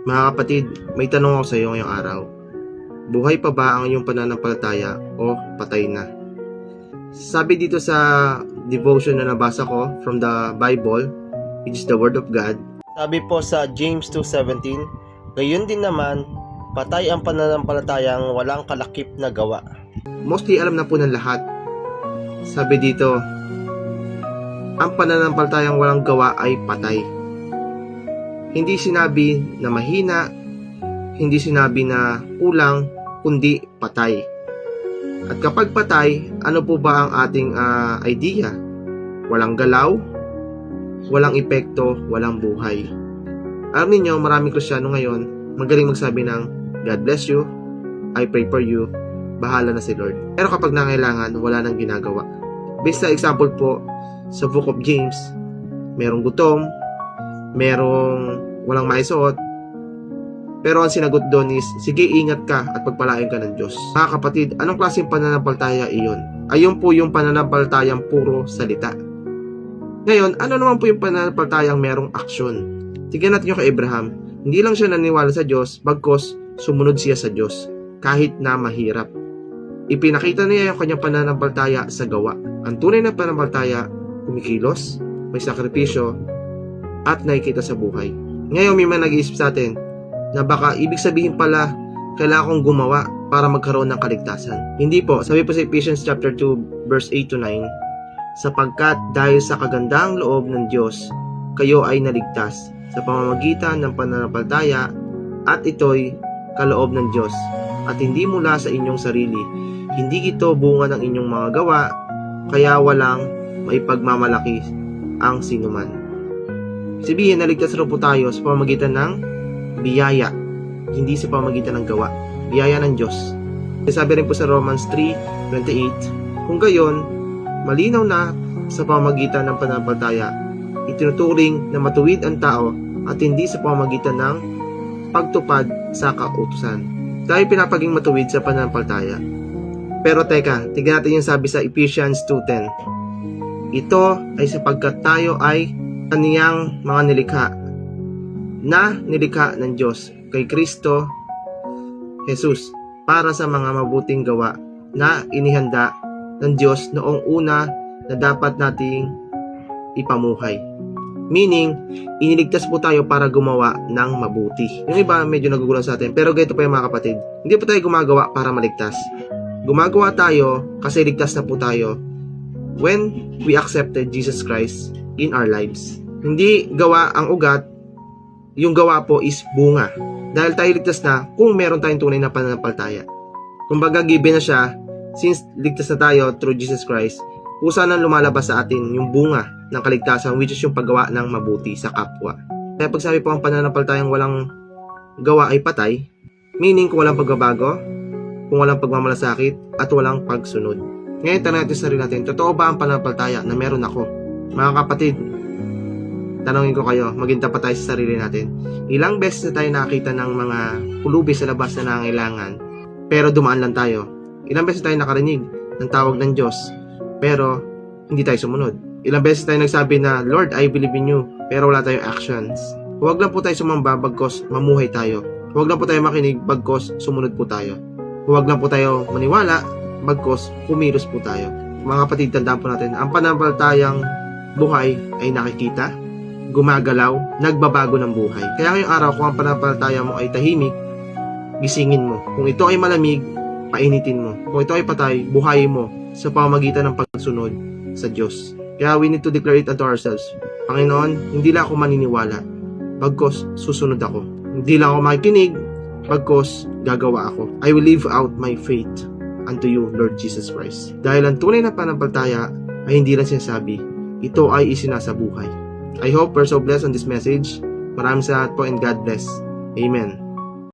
Mga kapatid, may tanong ako sa iyo ngayong araw. Buhay pa ba ang iyong pananampalataya o patay na? Sabi dito sa devotion na nabasa ko from the Bible, which is the Word of God. Sabi po sa James 2:17, gayon din naman, patay ang pananampalatayang walang kalakip na gawa. Mostly alam na po ng lahat. Sabi dito, ang pananampalatayang walang gawa ay patay. Hindi sinabi na mahina, hindi sinabi na kulang, kundi patay. At kapag patay, ano po ba ang ating idea? Walang galaw, walang epekto, walang buhay. Alam niyo, maraming Kristiyano ngayon, magaling magsabi ng, God bless you, I pray for you, bahala na si Lord. Pero kapag nangailangan, wala nang ginagawa. Based sa example po, sa Book of James, merong gutom, merong walang maisuot, pero ang sinagot doon is, sige, ingat ka at pagpalain ka ng Diyos. Mga kapatid, anong klaseng pananampalataya iyon? Ayun po yung pananampalatayang puro salita. Ngayon, ano naman po yung pananampalatayang merong aksyon? Tignan natin yung kay Abraham. Hindi lang siya naniwala sa Diyos, bagkos sumunod siya sa Diyos, kahit na mahirap. Ipinakita niya yung kanyang pananampalataya sa gawa. Ang tunay na pananampalataya, kumikilos, may sakripisyo, at nakikita sa buhay. Ngayon may mga nag-iisip sa atin na baka ibig sabihin pala kailangan kong gumawa para magkaroon ng kaligtasan. Hindi po. Sabi po sa Ephesians chapter 2 verse 8 to 9, sapagkat dahil sa kagandahang loob ng Diyos, kayo ay naligtas sa pamamagitan ng pananampalataya, at ito'y kaloob ng Diyos at hindi mula sa inyong sarili. Hindi ito bunga ng inyong mga gawa, kaya walang maipagmamalaki ang sinuman. Sabihin, naligtas rin po tayo sa pamamagitan ng biyaya, hindi sa pamamagitan ng gawa. Biyaya ng Diyos. Sabi rin po sa Romans 3:28, kung gayon, malinaw na sa pamamagitan ng pananampalataya, itinuturing na matuwid ang tao at hindi sa pamamagitan ng pagtupad sa kautusan. Tayo pinapaging matuwid sa pananampalataya. Pero teka, tignan natin yung sabi sa Ephesians 2:10. Ito ay sapagkat tayo ay kaniyang mga nilikha ng Diyos kay Kristo Jesus para sa mga mabuting gawa na inihanda ng Diyos noong una na dapat nating ipamuhay. Meaning, iniligtas po tayo para gumawa ng mabuti. Yung iba medyo nagugulan sa atin, pero ganito pa yung mga kapatid, hindi po tayo gumagawa para maligtas. Gumagawa tayo kasi ligtas na po tayo when we accepted Jesus Christ in our lives. Hindi gawa ang ugat, yung gawa po is bunga. Dahil tayo ligtas na kung meron tayong tunay na pananampalataya. Kumbaga given na siya, since ligtas na tayo through Jesus Christ, kusa nang lumalabas sa atin yung bunga ng kaligtasan, which is yung paggawa ng mabuti sa kapwa. Kaya pag sabi po ang pananampalatayang walang gawa ay patay, meaning kung walang pagbabago, kung walang pagmamalasakit, at walang pagsunod. Ngayon tanong natin sa sarili natin, totoo ba ang pananampalataya na meron ako? Mga kapatid, tanongin ko kayo, maging tapat tayo sa sarili natin. Ilang beses na tayo nakakita ng mga pulubi sa labas na nangangailangan, pero dumaan lang tayo. Ilang beses tayo nakarinig ng tawag ng Diyos, pero hindi tayo sumunod. Ilang beses tayo nagsabi na, Lord, I believe in you, pero wala tayong actions. Huwag lang po tayo sumamba bagkos mamuhay tayo. Huwag lang po tayo makinig bagkos sumunod po tayo. Huwag lang po tayo maniwala bagkos kumilos po tayo. Mga kapatid, tandaan po natin, ang pananampalatayang buhay ay nakikita, gumagalaw, nagbabago ng buhay. Kaya ngayong araw, kung ang pananampalataya mo ay tahimik, gisingin mo. Kung ito ay malamig, painitin mo. Kung ito ay patay, buhayin mo sa pamamagitan ng pagsunod sa Diyos. Kaya we need to declare it unto ourselves. Panginoon, hindi lang ako maniniwala, bagkos susunod ako. Hindi lang ako makikinig, bagkos gagawa ako. I will live out my faith unto you, Lord Jesus Christ. Dahil ang tunay na pananampalataya ay hindi lang sinasabi, ito ay isinasabuhay. I hope we're so blessed on this message. Maraming salamat po and God bless. Amen.